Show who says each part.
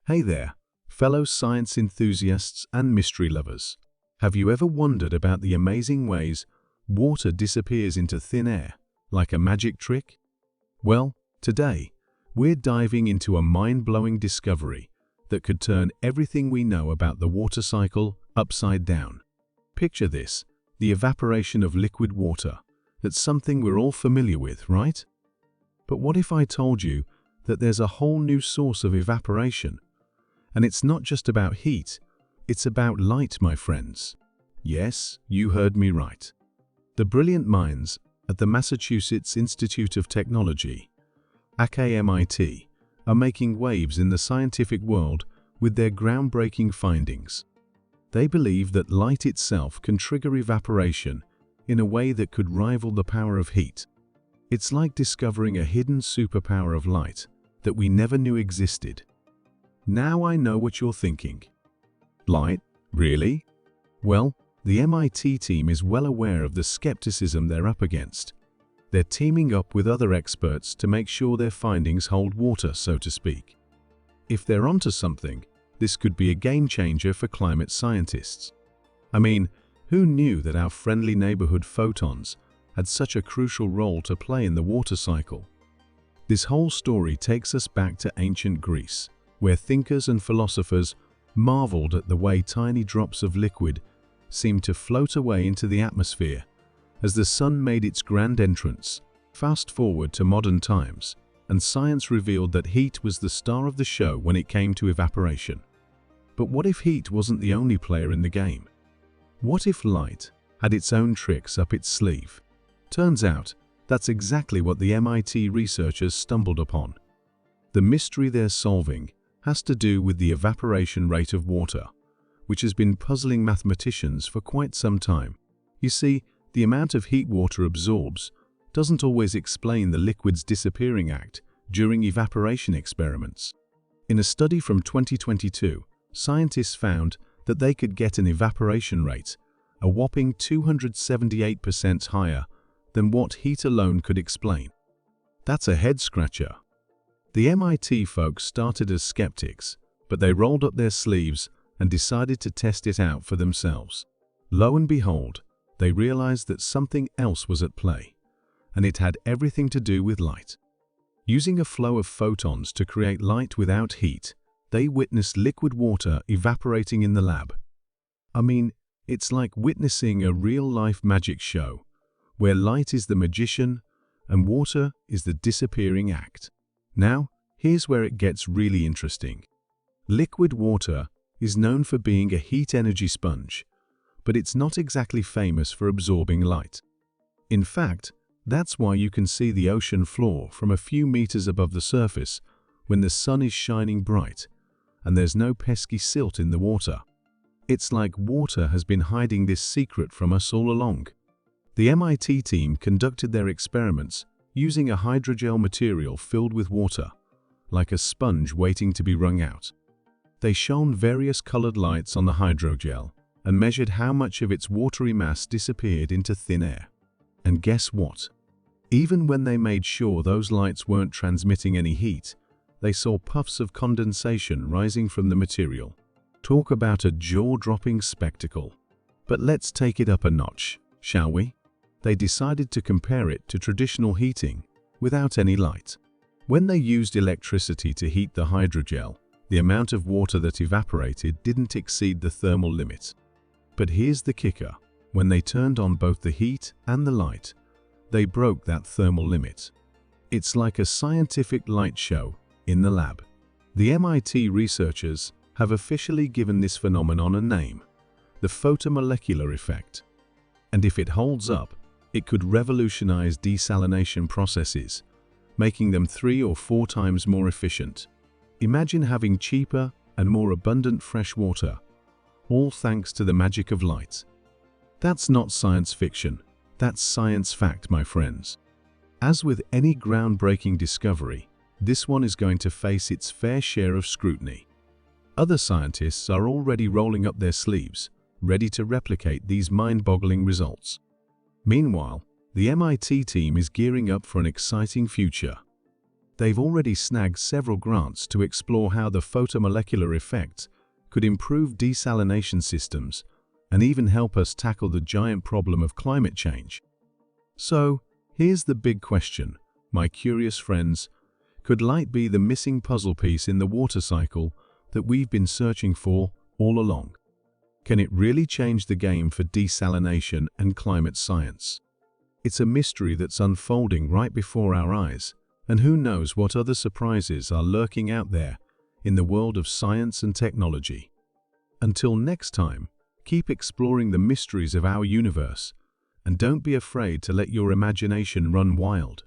Speaker 1: Hey there, fellow science enthusiasts and mystery lovers. Have you ever wondered about the amazing ways water disappears into thin air, like a magic trick? Well, today, we're diving into a mind-blowing discovery that could turn everything we know about the water cycle upside down. Picture this, the evaporation of liquid water. That's something we're all familiar with, right? But what if I told you that there's a whole new source of evaporation? And it's not just about heat, it's about light, my friends. Yes, you heard me right. The brilliant minds at the Massachusetts Institute of Technology, aka MIT, are making waves in the scientific world with their groundbreaking findings. They believe that light itself can trigger evaporation in a way that could rival the power of heat. It's like discovering a hidden superpower of light that we never knew existed. Now I know what you're thinking. Light? Really? Well, the MIT team is well aware of the skepticism they're up against. They're teaming up with other experts to make sure their findings hold water, so to speak. If they're onto something, this could be a game changer for climate scientists. I mean, who knew that our friendly neighborhood photons had such a crucial role to play in the water cycle? This whole story takes us back to ancient Greece, where thinkers and philosophers marveled at the way tiny drops of liquid seemed to float away into the atmosphere as the sun made its grand entrance. Fast forward to modern times, and science revealed that heat was the star of the show when it came to evaporation. But what if heat wasn't the only player in the game? What if light had its own tricks up its sleeve? Turns out, that's exactly what the MIT researchers stumbled upon. The mystery they're solving has to do with the evaporation rate of water, which has been puzzling mathematicians for quite some time. You see, the amount of heat water absorbs doesn't always explain the liquid's disappearing act during evaporation experiments. In a study from 2022, scientists found that they could get an evaporation rate a whopping 278% higher than what heat alone could explain. That's a head-scratcher. The MIT folks started as skeptics, but they rolled up their sleeves and decided to test it out for themselves. Lo and behold, they realized that something else was at play, and it had everything to do with light. Using a flow of photons to create light without heat, they witnessed liquid water evaporating in the lab. I mean, it's like witnessing a real-life magic show, where light is the magician and water is the disappearing act. Now, here's where it gets really interesting. Liquid water is known for being a heat energy sponge, but it's not exactly famous for absorbing light. In fact, that's why you can see the ocean floor from a few meters above the surface when the sun is shining bright, and there's no pesky silt in the water. It's like water has been hiding this secret from us all along. The MIT team conducted their experiments using a hydrogel material filled with water, like a sponge waiting to be wrung out. They shone various colored lights on the hydrogel and measured how much of its watery mass disappeared into thin air. And guess what? Even when they made sure those lights weren't transmitting any heat, they saw puffs of condensation rising from the material. Talk about a jaw-dropping spectacle. But let's take it up a notch, shall we? They decided to compare it to traditional heating without any light. When they used electricity to heat the hydrogel, the amount of water that evaporated didn't exceed the thermal limit. But here's the kicker. When they turned on both the heat and the light, they broke that thermal limit. It's like a scientific light show in the lab. The MIT researchers have officially given this phenomenon a name, the photomolecular effect. And if it holds up, it could revolutionize desalination processes, making them 3 or 4 times more efficient. Imagine having cheaper and more abundant fresh water, all thanks to the magic of light. That's not science fiction, that's science fact, my friends. As with any groundbreaking discovery, this one is going to face its fair share of scrutiny. Other scientists are already rolling up their sleeves, ready to replicate these mind-boggling results. Meanwhile, the MIT team is gearing up for an exciting future. They've already snagged several grants to explore how the photomolecular effect could improve desalination systems and even help us tackle the giant problem of climate change. So, here's the big question, my curious friends. Could light be the missing puzzle piece in the water cycle that we've been searching for all along? Can it really change the game for desalination and climate science? It's a mystery that's unfolding right before our eyes, and who knows what other surprises are lurking out there in the world of science and technology. Until next time, keep exploring the mysteries of our universe, and don't be afraid to let your imagination run wild.